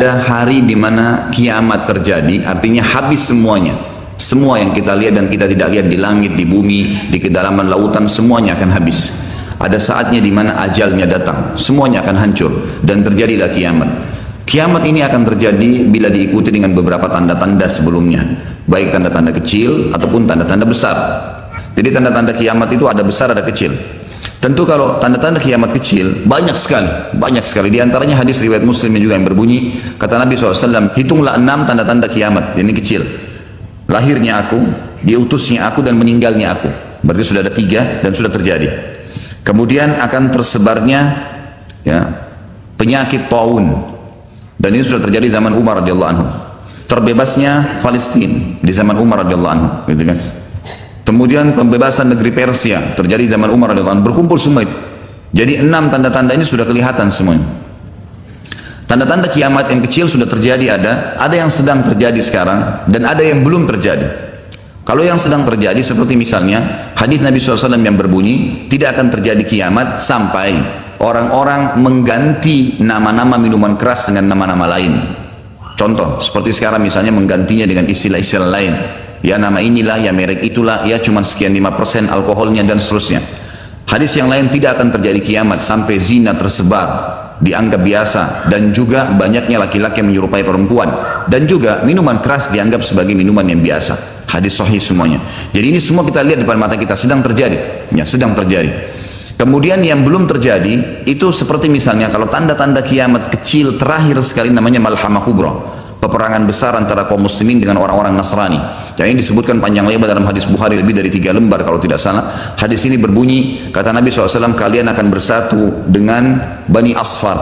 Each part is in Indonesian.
Ada hari di mana kiamat terjadi, artinya habis semuanya. Semua yang kita lihat dan kita tidak lihat di langit, di bumi, di kedalaman lautan, semuanya akan habis. Ada saatnya di mana ajalnya datang, semuanya akan hancur dan terjadilah kiamat. Kiamat ini akan terjadi bila diikuti dengan beberapa tanda-tanda sebelumnya, baik tanda-tanda kecil ataupun tanda-tanda besar. Jadi tanda-tanda kiamat itu ada besar, ada kecil. Tentu kalau tanda-tanda kiamat kecil banyak sekali. Di antaranya hadis riwayat Muslim juga yang berbunyi, kata Nabi SAW, hitunglah 6 tanda-tanda kiamat. Ini kecil. Lahirnya aku, diutusnya aku, dan meninggalnya aku. Berarti sudah ada 3 dan sudah terjadi. Kemudian akan tersebarnya penyakit taun, dan ini sudah terjadi zaman Umar radhiyallahu anhu. Terbebasnya Palestina di zaman Umar radhiyallahu anhu, gitu kan. Kemudian pembebasan negeri Persia terjadi zaman Umar radhiyallahu anhu. Berkumpul semua itu. Jadi 6 tanda-tanda ini sudah kelihatan semuanya. Tanda-tanda kiamat yang kecil sudah terjadi, ada yang sedang terjadi sekarang, dan ada yang belum terjadi. Kalau yang sedang terjadi seperti misalnya hadis Nabi SAW yang berbunyi, tidak akan terjadi kiamat sampai orang-orang mengganti nama-nama minuman keras dengan nama-nama lain. Contoh seperti sekarang misalnya menggantinya dengan istilah-istilah lain. Ya nama inilah, ya merek itulah, ya cuma sekian 5% alkoholnya dan seterusnya. Hadis yang lain, tidak akan terjadi kiamat sampai zina tersebar, dianggap biasa, dan juga banyaknya laki-laki yang menyerupai perempuan, dan juga minuman keras dianggap sebagai minuman yang biasa. Hadis sahih semuanya. Jadi ini semua kita lihat depan mata kita, sedang terjadi. Ya, sedang terjadi. Kemudian yang belum terjadi itu seperti misalnya kalau tanda-tanda kiamat kecil terakhir sekali namanya Malhamah Kubra, peperangan besar antara kaum muslimin dengan orang-orang Nasrani. Yang ini disebutkan panjang lebar dalam hadis Bukhari, lebih dari 3 lembar kalau tidak salah. Hadis ini berbunyi, kata Nabi SAW, kalian akan bersatu dengan Bani Asfar.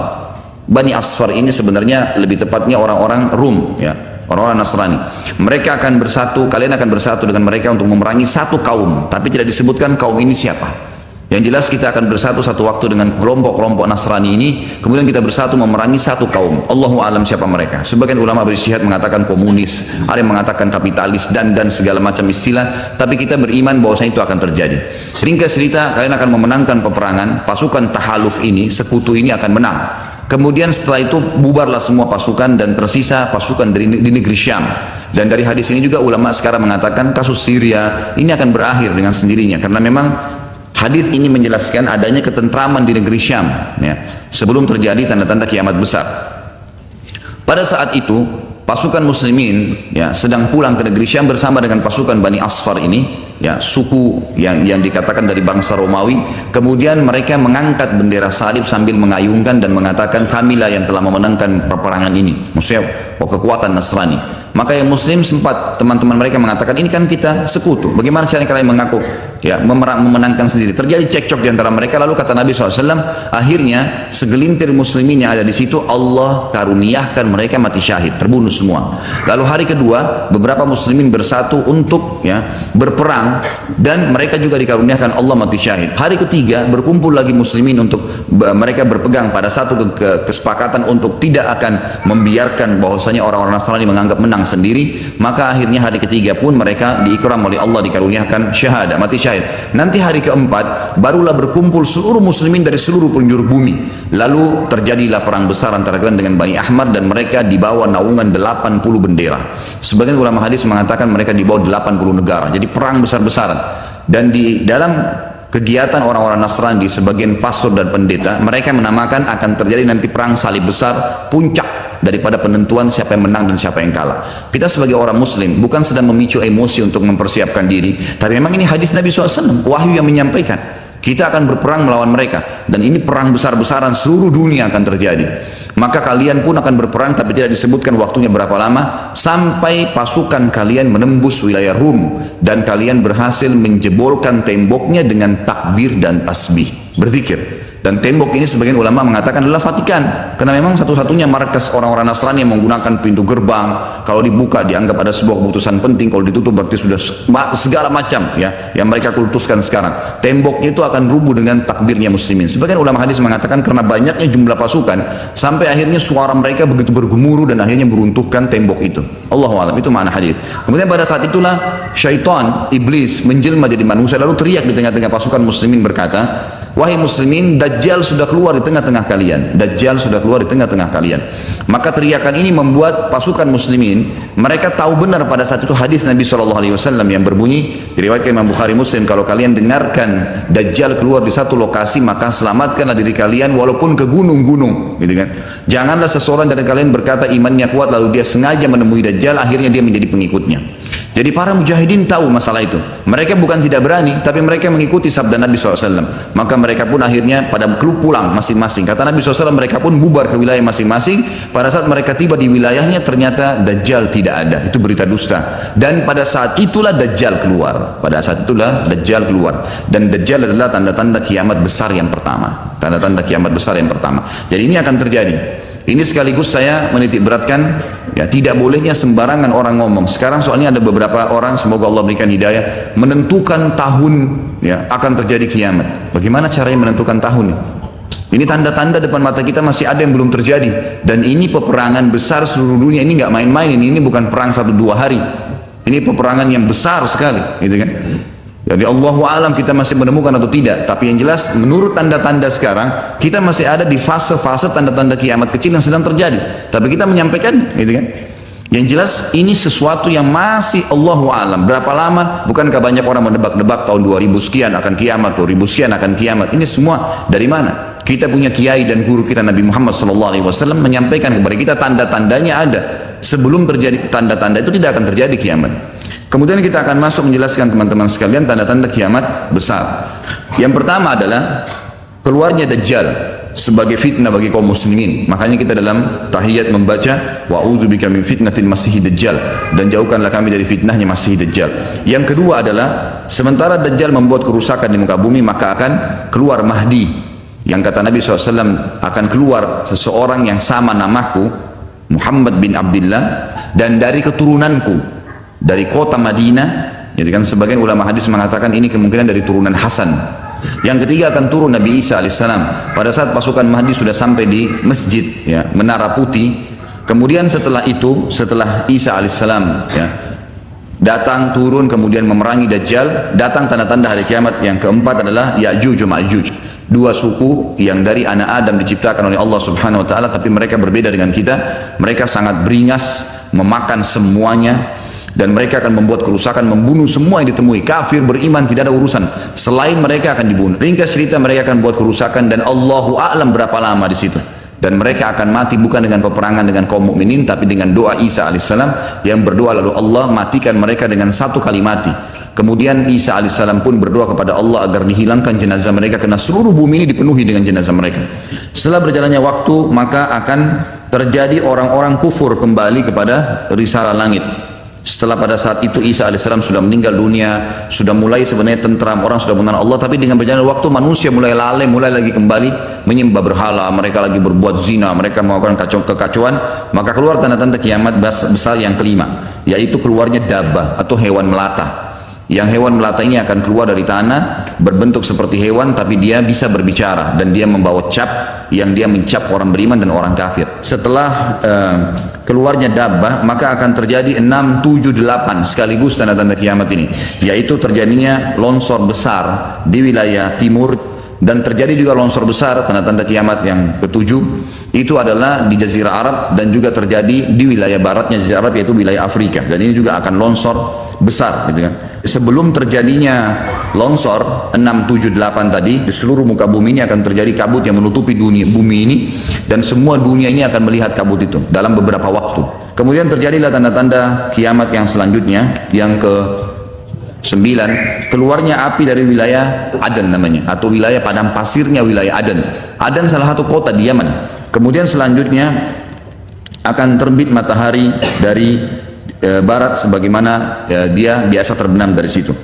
Bani Asfar ini sebenarnya lebih tepatnya orang-orang Rum, ya, orang-orang Nasrani. Mereka akan bersatu, kalian akan bersatu dengan mereka untuk memerangi satu kaum, tapi tidak disebutkan kaum ini siapa. Yang jelas kita akan bersatu satu waktu dengan kelompok-kelompok Nasrani ini, kemudian kita bersatu memerangi satu kaum. Allahu alam siapa mereka. Sebagian ulama beristihad mengatakan komunis, ada yang mengatakan kapitalis, dan segala macam istilah, tapi kita beriman bahwasanya itu akan terjadi. Ringkas cerita, kalian akan memenangkan peperangan, pasukan tahaluf ini, sekutu ini akan menang. Kemudian setelah itu bubarlah semua pasukan dan tersisa pasukan di negeri Syam. Dan dari hadis ini juga ulama sekarang mengatakan kasus Syria ini akan berakhir dengan sendirinya, karena memang hadis ini menjelaskan adanya ketentraman di negeri Syam, ya, sebelum terjadi tanda-tanda kiamat besar. Pada saat itu pasukan muslimin, ya, sedang pulang ke negeri Syam bersama dengan pasukan Bani Asfar ini, ya, suku yang dikatakan dari bangsa Romawi. Kemudian mereka mengangkat bendera salib sambil mengayunkan dan mengatakan, kamilah yang telah memenangkan peperangan ini, maksudnya kekuatan Nasrani. Maka yang muslim sempat, teman-teman mereka mengatakan, ini kan kita sekutu, bagaimana caranya kalian mengaku, ya, memenangkan sendiri. Terjadi cekcok di antara mereka. Lalu kata Nabi SAW, akhirnya segelintir muslimin yang ada di situ Allah karuniakan mereka mati syahid, terbunuh semua. Lalu hari kedua beberapa muslimin bersatu untuk, ya, berperang, dan mereka juga dikaruniakan Allah mati syahid. Hari ketiga berkumpul lagi muslimin untuk mereka berpegang pada satu kesepakatan untuk tidak akan membiarkan bahwasanya orang-orang Nasrani menganggap menang sendiri. Maka akhirnya hari ketiga pun mereka diikram oleh Allah, dikaruniakan syahadah, mati syahid. Nanti hari keempat barulah berkumpul seluruh muslimin dari seluruh penjuru bumi. Lalu terjadilah perang besar antara kalian dengan Bani Ahmad, dan mereka dibawa naungan 80 bendera. Sebagian ulama hadis mengatakan mereka dibawa 80 negara. Jadi perang besar-besaran. Dan di dalam kegiatan orang-orang Nasrani, sebagian pastor dan pendeta, mereka menamakan akan terjadi nanti perang salib besar, puncak daripada penentuan siapa yang menang dan siapa yang kalah. Kita sebagai orang muslim bukan sedang memicu emosi untuk mempersiapkan diri, tapi memang ini hadis Nabi SAW, wahyu yang menyampaikan kita akan berperang melawan mereka, dan ini perang besar-besaran seluruh dunia akan terjadi. Maka kalian pun akan berperang, tapi tidak disebutkan waktunya berapa lama, sampai pasukan kalian menembus wilayah Rum dan kalian berhasil menjebolkan temboknya dengan takbir dan tasbih, berzikir. Dan tembok ini sebagian ulama mengatakan adalah Vatikan, karena memang satu-satunya markas orang-orang Nasrani yang menggunakan pintu gerbang. Kalau dibuka dianggap ada sebuah keputusan penting, kalau ditutup berarti sudah segala macam, ya, yang mereka kultuskan sekarang. Temboknya itu akan rubuh dengan takbirnya muslimin. Sebagian ulama hadis mengatakan karena banyaknya jumlah pasukan sampai akhirnya suara mereka begitu bergemuruh dan akhirnya meruntuhkan tembok itu. Allahu a'lam, itu makna hadis. Kemudian pada saat itulah syaitan, iblis menjelma jadi manusia, lalu teriak di tengah-tengah pasukan muslimin berkata, wahai muslimin, Dajjal sudah keluar di tengah-tengah kalian. Dajjal sudah keluar di tengah-tengah kalian. Maka teriakan ini membuat pasukan muslimin, mereka tahu benar pada saat itu hadis Nabi SAW yang berbunyi, diriwayatkan Imam Bukhari Muslim, kalau kalian dengarkan Dajjal keluar di satu lokasi, maka selamatkanlah diri kalian walaupun ke gunung-gunung, gitu kan. Janganlah seseorang dari kalian berkata imannya kuat lalu dia sengaja menemui Dajjal, akhirnya dia menjadi pengikutnya. Jadi para mujahidin tahu masalah itu. Mereka bukan tidak berani, tapi mereka mengikuti sabda Nabi SAW. Maka mereka pun akhirnya pada pulang masing-masing. Kata Nabi SAW, mereka pun bubar ke wilayah masing-masing. Pada saat mereka tiba di wilayahnya, ternyata Dajjal tidak ada. Itu berita dusta. Dan pada saat itulah Dajjal keluar. Pada saat itulah Dajjal keluar. Dan Dajjal adalah tanda-tanda kiamat besar yang pertama. Tanda-tanda kiamat besar yang pertama. Jadi ini akan terjadi. Ini sekaligus saya menitik beratkan, ya, tidak bolehnya sembarangan orang ngomong. Sekarang soalnya ada beberapa orang, semoga Allah berikan hidayah, menentukan tahun, ya, akan terjadi kiamat. Bagaimana caranya menentukan tahun ini? Ini tanda-tanda depan mata kita masih ada yang belum terjadi. Dan ini peperangan besar seluruh dunia. Ini nggak main-main. Ini bukan perang 1-2 hari. Ini peperangan yang besar sekali, gitu kan? Jadi Allahu a'lam kita masih menemukan atau tidak. Tapi yang jelas menurut tanda-tanda sekarang kita masih ada di fase-fase tanda-tanda kiamat kecil yang sedang terjadi. Tapi kita menyampaikan, gitu kan? Yang jelas ini sesuatu yang masih Allahu a'lam. Berapa lama? Bukankah banyak orang menebak-nebak tahun 2000 sekian akan kiamat, 2000 sekian akan kiamat. Ini semua dari mana? Kita punya kiai dan guru kita Nabi Muhammad SAW menyampaikan kepada kita tanda-tandanya ada. Sebelum terjadi tanda-tanda itu tidak akan terjadi kiamat. Kemudian kita akan masuk menjelaskan teman-teman sekalian tanda-tanda kiamat besar. Yang pertama adalah keluarnya Dajjal sebagai fitnah bagi kaum muslimin. Makanya kita dalam tahiyat membaca wa'udzubika min fitnatil masih Dajjal, dan jauhkanlah kami dari fitnahnya masih Dajjal. Yang kedua adalah sementara Dajjal membuat kerusakan di muka bumi, maka akan keluar Mahdi. Yang kata Nabi SAW, akan keluar seseorang yang sama namaku, Muhammad bin Abdullah, dan dari keturunanku, dari kota Madinah. Jadi kan sebagian ulama hadis mengatakan ini kemungkinan dari turunan Hasan. Yang ketiga akan turun Nabi Isa alaihissalam pada saat pasukan Mahdi sudah sampai di masjid, ya, Menara Putih. Kemudian setelah itu, setelah Isa alaihissalam, ya, datang turun kemudian memerangi Dajjal, datang tanda-tanda hari kiamat. Yang keempat adalah Ya'juj wa Ma'juj, dua suku yang dari anak Adam diciptakan oleh Allah Subhanahu wa taala, tapi mereka berbeda dengan kita. Mereka sangat beringas, memakan semuanya, dan mereka akan membuat kerusakan, membunuh semua yang ditemui. Kafir, beriman, tidak ada urusan. Selain mereka akan dibunuh. Ringkas cerita, mereka akan buat kerusakan dan Allahu a'lam berapa lama di situ. Dan mereka akan mati bukan dengan peperangan dengan kaum mukminin, tapi dengan doa Isa alaihissalam yang berdoa lalu Allah matikan mereka dengan satu kali mati. Kemudian Isa alaihissalam pun berdoa kepada Allah agar dihilangkan jenazah mereka karena seluruh bumi ini dipenuhi dengan jenazah mereka. Setelah berjalannya waktu, maka akan terjadi orang-orang kufur kembali kepada risalah langit. Setelah pada saat itu Isa alaihissalam sudah meninggal dunia, sudah mulai sebenarnya tentram, orang sudah mengenal Allah, tapi dengan berjalannya waktu manusia mulai lalai, mulai lagi kembali menyembah berhala, mereka lagi berbuat zina, mereka melakukan kekacauan. Maka keluar tanda-tanda kiamat besar yang kelima, yaitu keluarnya dabbah atau hewan melata. Yang hewan melata ini akan keluar dari tanah berbentuk seperti hewan, tapi dia bisa berbicara dan dia membawa cap yang dia mencap orang beriman dan orang kafir. Setelah keluarnya dabbah, maka akan terjadi 6, 7, 8 sekaligus tanda-tanda kiamat ini, yaitu terjadinya longsor besar di wilayah timur, dan terjadi juga longsor besar. Tanda-tanda kiamat yang ketujuh itu adalah di Jazirah Arab, dan juga terjadi di wilayah baratnya Jazirah Arab, yaitu wilayah Afrika, dan ini juga akan longsor besar, gitu kan. Sebelum terjadinya longsor 6, 7, 8 tadi, di seluruh muka bumi ini akan terjadi kabut yang menutupi dunia, bumi ini, dan semua dunia ini akan melihat kabut itu dalam beberapa waktu. Kemudian terjadilah tanda-tanda kiamat yang selanjutnya, yang ke-9, keluarnya api dari wilayah Aden namanya, atau wilayah padang pasirnya wilayah Aden. Aden salah satu kota di Yaman. Kemudian selanjutnya akan terbit matahari dari barat sebagaimana dia biasa terbenam dari situ.